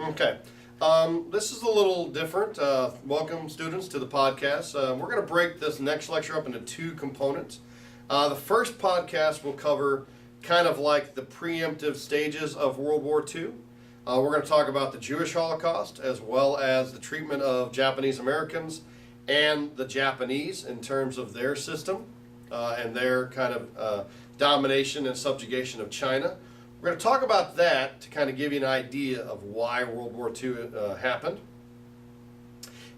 Okay. This is a little different. Welcome, students, to the podcast. We're going to break this next lecture up into two components. The first podcast will cover kind of like the preemptive stages of World War II. We're going to talk about the Jewish Holocaust as well as the treatment of Japanese Americans and the Japanese in terms of their system and their kind of domination and subjugation of China. We're going to talk about that to kind of give you an idea of why World War II happened.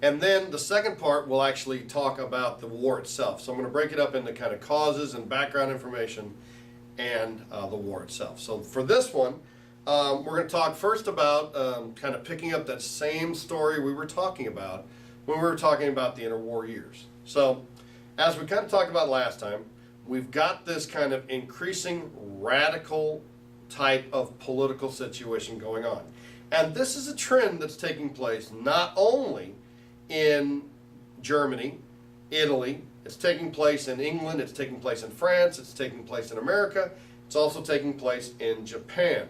And then the second part will actually talk about the war itself. So I'm going to break it up into kind of causes and background information and the war itself. So for this one, we're going to talk first about kind of picking up that same story we were talking about when we were talking about the interwar years. So as we kind of talked about last time, we've got this kind of increasing radical type of political situation going on. And this is a trend that's taking place not only in Germany, Italy, it's taking place in England, it's taking place in France, it's taking place in America, it's also taking place in Japan.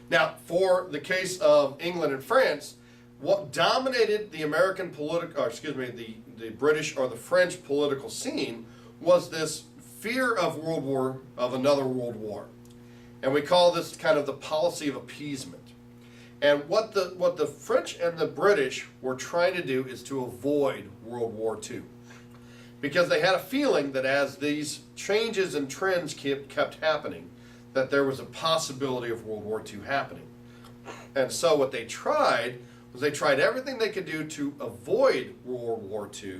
Now, for the case of England and France, what dominated the American political, the British or the French political scene was this fear of another world war. And we call this kind of the policy of appeasement. And what the French and the British were trying to do is to avoid World War II. Because they had a feeling that as these changes and trends kept happening, that there was a possibility of World War II happening. And so what they tried was they tried everything they could do to avoid World War II.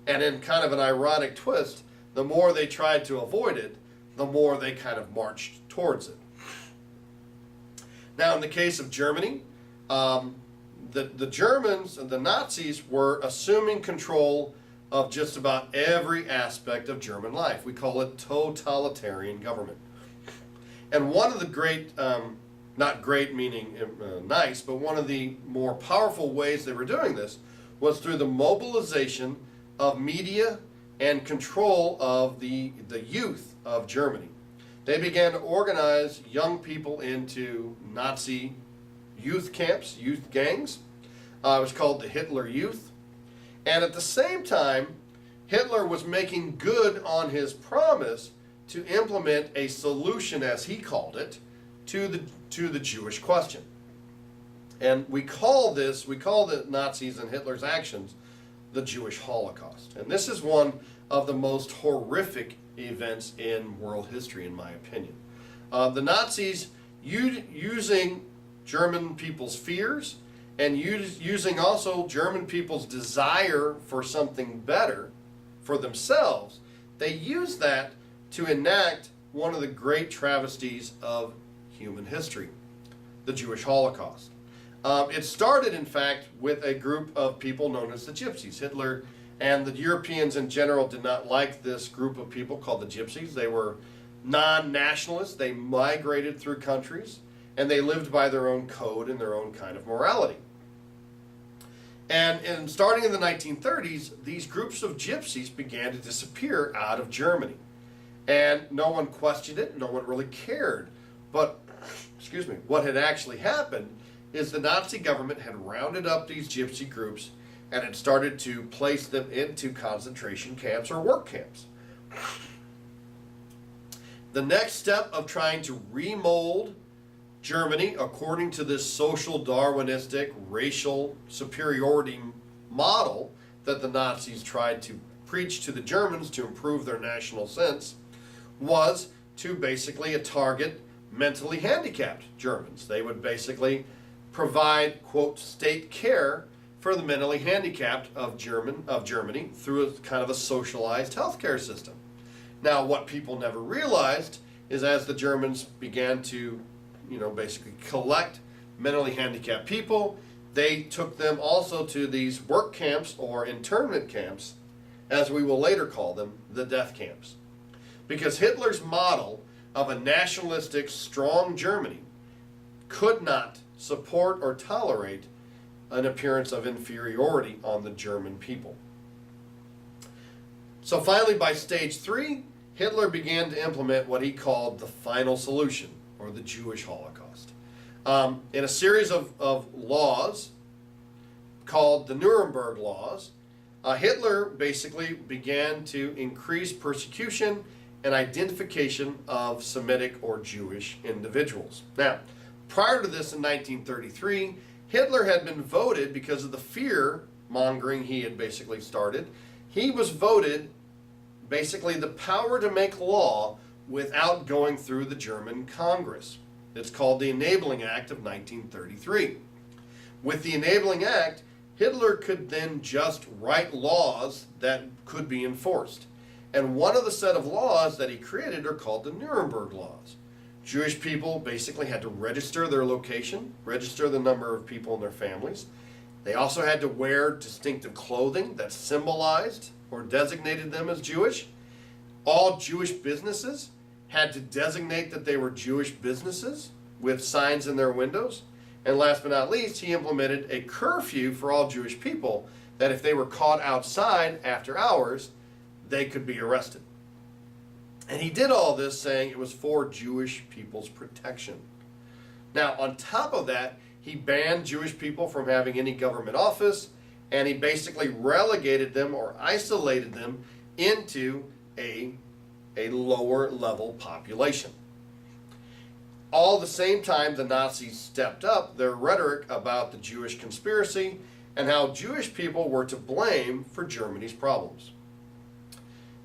And in kind of an ironic twist, the more they tried to avoid it, the more they kind of marched towards it. Now, in the case of Germany, the Germans and the Nazis were assuming control of just about every aspect of German life. We call it totalitarian government. And one of the great, not great meaning nice, but one of the more powerful ways they were doing this was through the mobilization of media and control of the youth of Germany. They began to organize young people into Nazi youth camps, youth gangs. It was called the Hitler Youth. And at the same time, Hitler was making good on his promise to implement a solution, as he called it, to the Jewish question. And we call the Nazis and Hitler's actions the Jewish Holocaust. And this is one of the most horrific events in world history, in my opinion. The Nazis, using German people's fears and using also German people's desire for something better for themselves, they used that to enact one of the great travesties of human history, the Jewish Holocaust. It started, in fact, with a group of people known as the Gypsies. Hitler and the Europeans in general did not like this group of people called the Gypsies. They were non-nationalists. They migrated through countries, and they lived by their own code and their own kind of morality. And starting in the 1930s, these groups of Gypsies began to disappear out of Germany. And no one questioned it. No one really cared. But, what had actually happened is the Nazi government had rounded up these gypsy groups and had started to place them into concentration camps or work camps. The next step of trying to remold Germany according to this social Darwinistic racial superiority model that the Nazis tried to preach to the Germans to improve their national sense was to basically target mentally handicapped Germans. They would basically provide, quote, state care for the mentally handicapped of Germany through a kind of a socialized healthcare system. Now, what people never realized is as the Germans began to, basically collect mentally handicapped people, they took them also to these work camps or internment camps, as we will later call them, the death camps. Because Hitler's model of a nationalistic, strong Germany could not support or tolerate an appearance of inferiority on the German people. So finally, by stage 3, Hitler began to implement what he called the final solution, or the Jewish Holocaust. In a series of laws called the Nuremberg Laws, Hitler basically began to increase persecution and identification of Semitic or Jewish individuals. Now, prior to this in 1933, Hitler had been voted because of the fear mongering he had basically started. He was voted basically the power to make law without going through the German Congress. It's called the Enabling Act of 1933. With the Enabling Act, Hitler could then just write laws that could be enforced. And one of the set of laws that he created are called the Nuremberg Laws. Jewish people basically had to register their location, register the number of people in their families. They also had to wear distinctive clothing that symbolized or designated them as Jewish. All Jewish businesses had to designate that they were Jewish businesses with signs in their windows. And last but not least, he implemented a curfew for all Jewish people that if they were caught outside after hours, they could be arrested. And he did all this saying it was for Jewish people's protection. Now, on top of that, he banned Jewish people from having any government office, and he basically relegated them or isolated them into a lower level population. All at the same time, the Nazis stepped up their rhetoric about the Jewish conspiracy and how Jewish people were to blame for Germany's problems.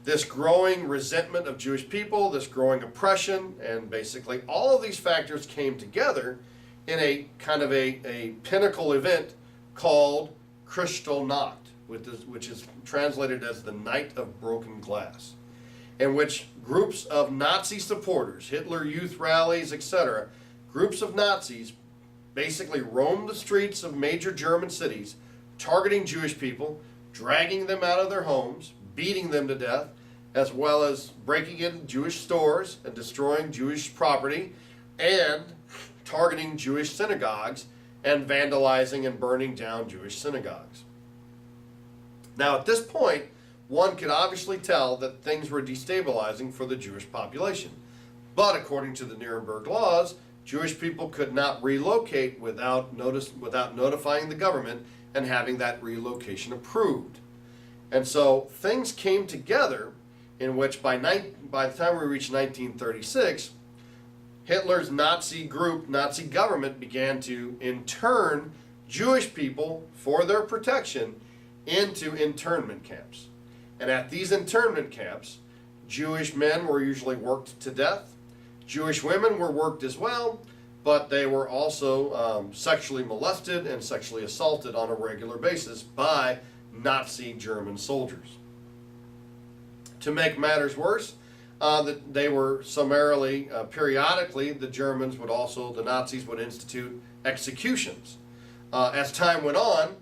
This growing resentment of Jewish people, this growing oppression, and basically all of these factors came together in a kind of a pinnacle event called Kristallnacht, which is translated as the Night of Broken Glass, in which groups of Nazi supporters, Hitler Youth rallies, etc., groups of Nazis basically roamed the streets of major German cities, targeting Jewish people, dragging them out of their homes, beating them to death, as well as breaking into Jewish stores and destroying Jewish property, and targeting Jewish synagogues and vandalizing and burning down Jewish synagogues. Now, at this point, one could obviously tell that things were destabilizing for the Jewish population. But according to the Nuremberg laws, Jewish people could not relocate without notifying the government and having that relocation approved. And so things came together in which by the time we reached 1936, Hitler's Nazi government began to intern Jewish people for their protection into internment camps. And at these internment camps, Jewish men were usually worked to death. Jewish women were worked as well, but they were also sexually molested and sexually assaulted on a regular basis by Nazi German soldiers. To make matters worse, that they were summarily, periodically, the Nazis would institute executions. As time went on,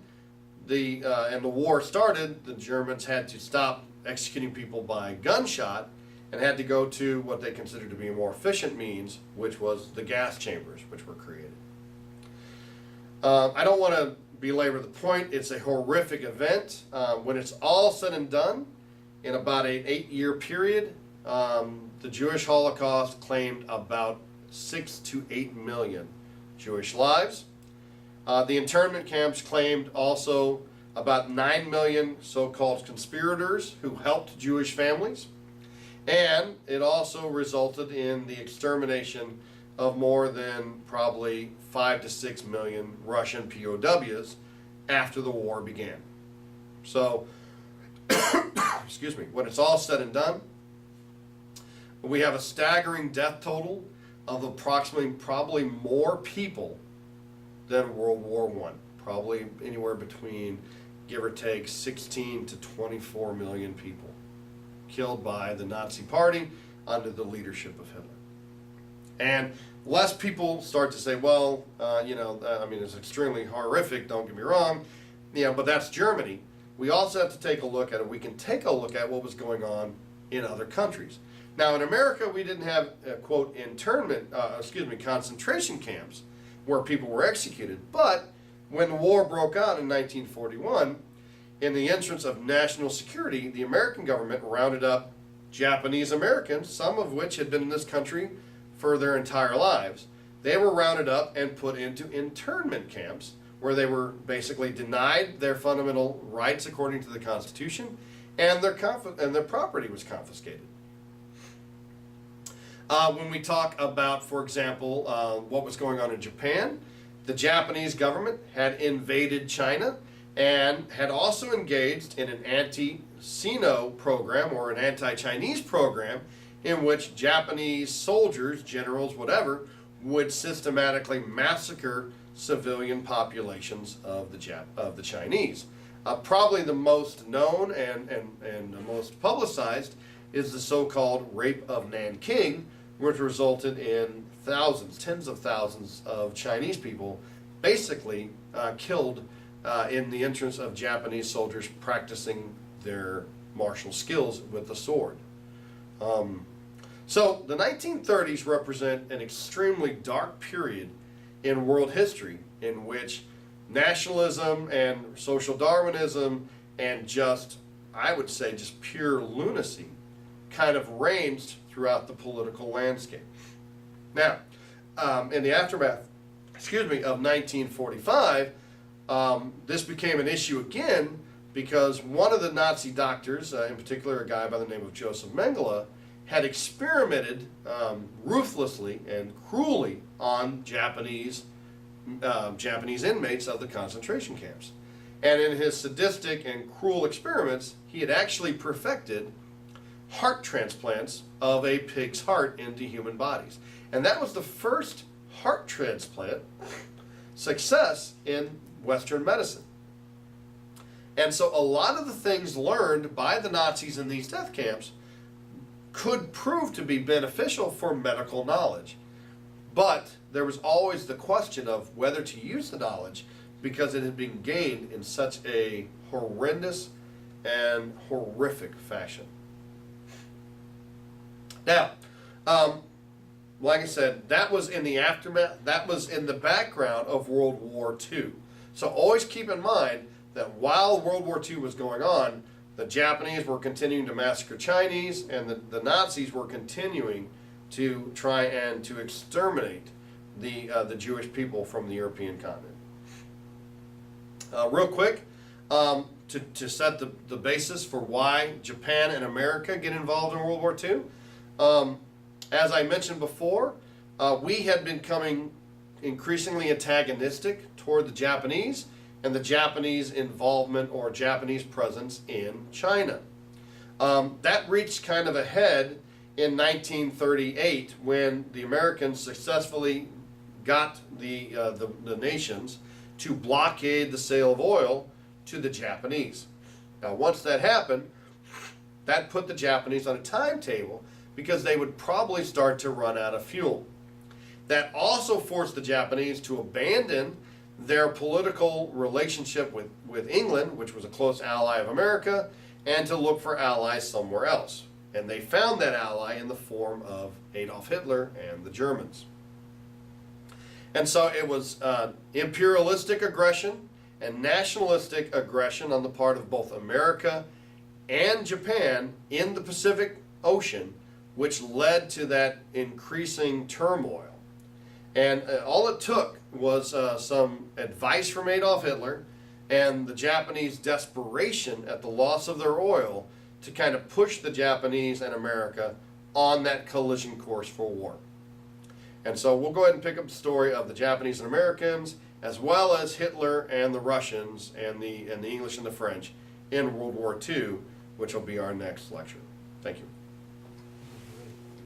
and the war started, the Germans had to stop executing people by gunshot and had to go to what they considered to be a more efficient means, which was the gas chambers, which were created. I don't want to belabor the point. It's a horrific event. When it's all said and done, in about an 8-year period, the Jewish Holocaust claimed about 6 to 8 million Jewish lives. The internment camps claimed also about 9 million so-called conspirators who helped Jewish families. And it also resulted in the extermination of more than probably 5 to 6 million Russian POWs after the war began. So, excuse me, when it's all said and done, we have a staggering death total of approximately probably more people than World War I. Probably anywhere between, give or take, 16 to 24 million people killed by the Nazi Party under the leadership of Hitler. And less people start to say, well, it's extremely horrific, don't get me wrong, but that's Germany. We also have to take a look at it. We can take a look at what was going on in other countries. Now, in America, we didn't have, quote, concentration camps where people were executed. But when the war broke out in 1941, in the interest of national security, the American government rounded up Japanese Americans, some of which had been in this country for their entire lives, they were rounded up and put into internment camps where they were basically denied their fundamental rights according to the Constitution, and their property was confiscated. When we talk about, for example, what was going on in Japan, the Japanese government had invaded China and had also engaged in an anti-Sino program, or an anti-Chinese program, in which Japanese soldiers, generals, whatever, would systematically massacre civilian populations of the Chinese. Probably the most known and the most publicized is the so-called Rape of Nanking, which resulted in thousands, tens of thousands of Chinese people basically killed in the entrance of Japanese soldiers practicing their martial skills with the sword. So the 1930s represent an extremely dark period in world history in which nationalism and social Darwinism and just, I would say, just pure lunacy kind of reigned throughout the political landscape. Now, in the aftermath, of 1945, this became an issue again because one of the Nazi doctors, in particular a guy by the name of Joseph Mengele, had experimented ruthlessly and cruelly on Japanese inmates of the concentration camps. And in his sadistic and cruel experiments, he had actually perfected heart transplants of a pig's heart into human bodies. And that was the first heart transplant success in Western medicine. And so a lot of the things learned by the Nazis in these death camps could prove to be beneficial for medical knowledge. But there was always the question of whether to use the knowledge because it had been gained in such a horrendous and horrific fashion. Now, like I said, that was in the aftermath, that was in the background of World War II. So always keep in mind that while World War II was going on, the Japanese were continuing to massacre Chinese, and the Nazis were continuing to try and to exterminate the Jewish people from the European continent. Real quick, to set the basis for why Japan and America get involved in World War II, as I mentioned before, we had been becoming increasingly antagonistic toward the Japanese and the Japanese involvement or Japanese presence in China. That reached kind of a head in 1938 when the Americans successfully got the nations to blockade the sale of oil to the Japanese. Now, once that happened, that put the Japanese on a timetable because they would probably start to run out of fuel. That also forced the Japanese to abandon their political relationship with England, which was a close ally of America, and to look for allies somewhere else. And they found that ally in the form of Adolf Hitler and the Germans. And so it was imperialistic aggression and nationalistic aggression on the part of both America and Japan in the Pacific Ocean, which led to that increasing turmoil. And all it took was some advice from Adolf Hitler and the Japanese desperation at the loss of their oil to kind of push the Japanese and America on that collision course for war. And so we'll go ahead and pick up the story of the Japanese and Americans, as well as Hitler and the Russians and the English and the French in World War II, which will be our next lecture. Thank you.